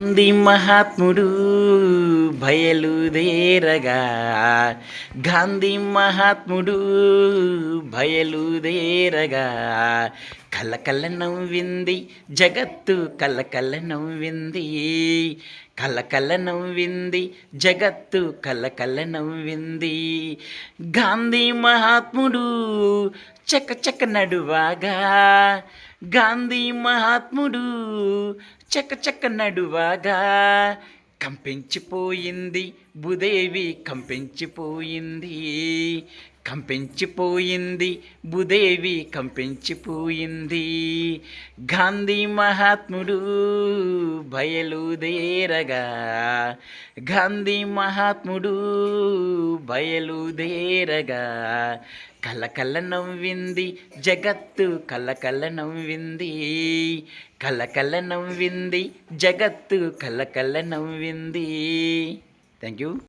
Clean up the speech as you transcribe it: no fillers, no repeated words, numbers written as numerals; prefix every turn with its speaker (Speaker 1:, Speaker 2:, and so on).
Speaker 1: గాంధీ మహాత్ముడు బయలుదేరగా, గాంధీ మహాత్ముడు బయలుదేరగా, కలకల నవ్వింది జగత్తు, కలకల నవ్వింది, కలకల నవ్వింది జగత్తు, కలకల నవ్వింది. గాంధీ మహాత్ముడు చక చక నడువాగా, గాంధీ మహాత్ముడు చక చక నడువాగా, కంపించిపోయింది భూదేవి, కంపించిపోయింది, కంపించిపోయింది భూదేవి, కంపించిపోయింది. గాంధీ మహాత్ముడు బయలుదేరగా, గాంధీ మహాత్ముడు బయలుదేరగా, కలకల నవ్వింది జగత్తు, కలకల నవ్వింది, కలకల నవ్వింది జగత్తు, కలకల నవ్వింది. Thank you.